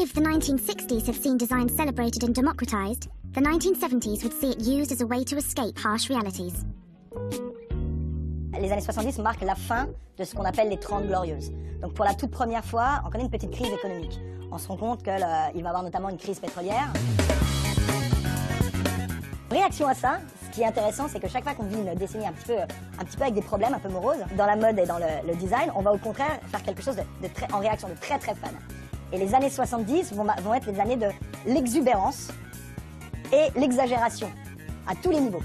If the 1960s had seen design celebrated and democratized, the 1970s would see it used as a way to escape harsh realities. Les années 70 marquent la fin de ce qu'on appelle les 30 glorieuses. Donc pour la toute première fois, on connaît une petite crise économique. On se rend compte qu'il va y avoir notamment une crise pétrolière. Réaction à ça, ce qui est intéressant, c'est que chaque fois qu'on vit une décennie un petit peu avec des problèmes un peu moroses, dans la mode et dans le design, on va au contraire faire quelque chose en réaction de très très fun. Et les années 70 vont être les années de l'exubérance et l'exagération, à tous les niveaux.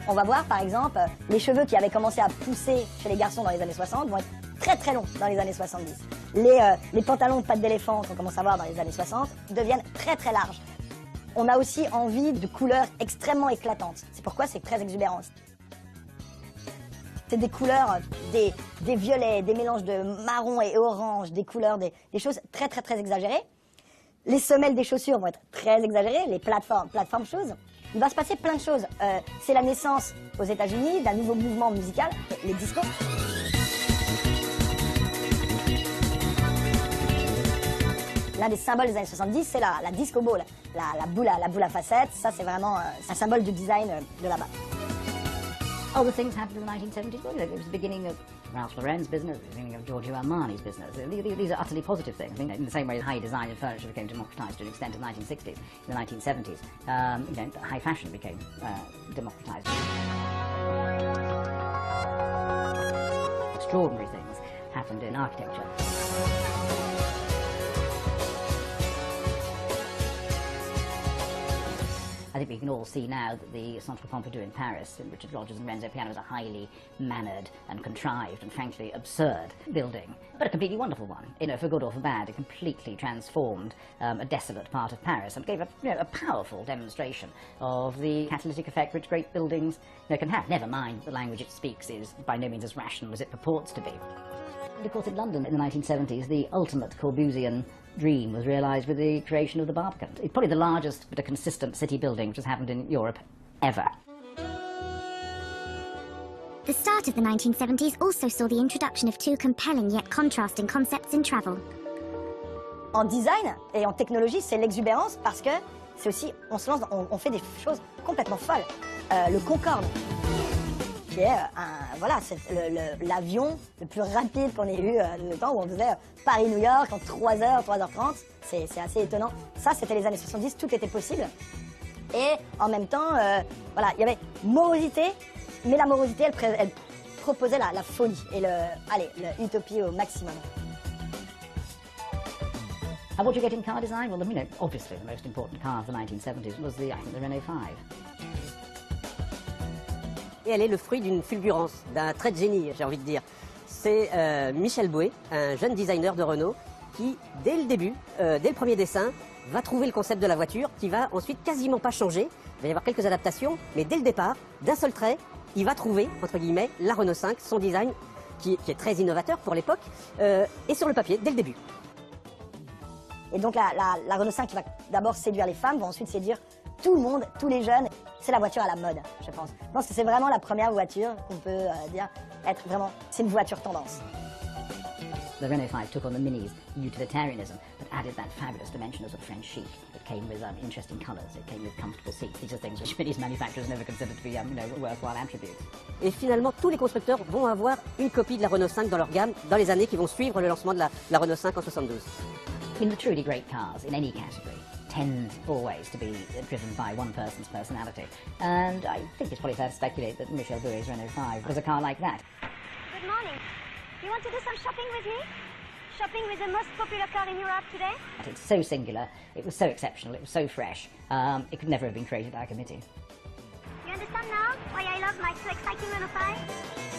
On va voir par exemple, les cheveux qui avaient commencé à pousser chez les garçons dans les années 60 vont être très très longs dans les années 70. Les pantalons de pattes d'éléphant qu'on commence à voir dans les années 60 deviennent très très larges. On a aussi envie de couleurs extrêmement éclatantes. C'est pourquoi c'est très exubérant. C'est des couleurs, des violets, des mélanges de marron et orange, des couleurs, des choses très très très exagérées. Les semelles des chaussures vont être très exagérées, les platform shoes. Il va se passer plein de choses. C'est la naissance aux États-Unis d'un nouveau mouvement musical, les discos. L'un des symboles des années 70, c'est la disco ball, la boule à facettes. Ça, c'est vraiment un symbole du design de là-bas. Other things happened in the 1970s. Well, it was the beginning of Ralph Lauren's business, the beginning of Giorgio Armani's business. These are utterly positive things. I mean, in the same way high design and furniture became democratized to an extent in the 1960s, in the 1970s, high fashion became democratized. Extraordinary things happened in architecture. I think we can all see now that the Centre Pompidou in Paris, in Richard Rogers and Renzo Piano, is a highly mannered and contrived and frankly absurd building, but a completely wonderful one. You know, for good or for bad, it completely transformed a desolate part of Paris and gave a powerful demonstration of the catalytic effect which great buildings can have. Never mind that the language it speaks is by no means as rational as it purports to be. And of course, in London in the 1970s, the ultimate Corbusian dream was realised with the creation of the Barbican. It's probably the largest but a consistent city building which has happened in Europe ever. The start of the 1970s also saw the introduction of two compelling yet contrasting concepts in travel. En design et en technologie, c'est l'exubérance parce que c'est aussi, on fait des choses complètement folles. Le Concorde, qui est l'avion le plus rapide qu'on ait eu de temps, où on faisait Paris-New York en 3h, 3h30. C'est assez étonnant. Ça, c'était les années 70, tout était possible. Et en même temps, il y avait morosité, mais la morosité, elle proposait la folie et l'utopie au maximum. And what do you get in car design? Well, obviously the most important car of the 1970s was the Renault 5. Et elle est le fruit d'une fulgurance, d'un trait de génie, j'ai envie de dire. C'est Michel Bouet, un jeune designer de Renault, qui, dès le début, dès le premier dessin, va trouver le concept de la voiture, qui va ensuite quasiment pas changer. Il va y avoir quelques adaptations, mais dès le départ, d'un seul trait, il va trouver, entre guillemets, la Renault 5, son design, qui est très innovateur pour l'époque, et sur le papier, dès le début. Et donc la Renault 5 qui va d'abord séduire les femmes, va ensuite séduire tout le monde, tous les jeunes. C'est la voiture à la mode, je pense. Je pense que c'est vraiment la première voiture qu'on peut dire être vraiment, c'est une voiture tendance. The Renault 5 took on the Mini's utilitarianism, but added that fabulous dimension of sort of French chic. It came with interesting colours, it came with comfortable seats. These are things which Mini's manufacturers never considered to be worthwhile attributes. Et finalement, tous les constructeurs vont avoir une copie de la Renault 5 dans leur gamme dans les années qui vont suivre le lancement de la Renault 5 en 72. In the truly great cars, in any category, tend always to be driven by one person's personality. And I think it's probably fair to speculate that Michel Bouet's Renault 5 was a car like that. Good morning. You want to do some shopping with me? Shopping with the most popular car in Europe today? It's so singular, it was so exceptional, it was so fresh, it could never have been created by a committee. You understand now why I love my so exciting Renault 5?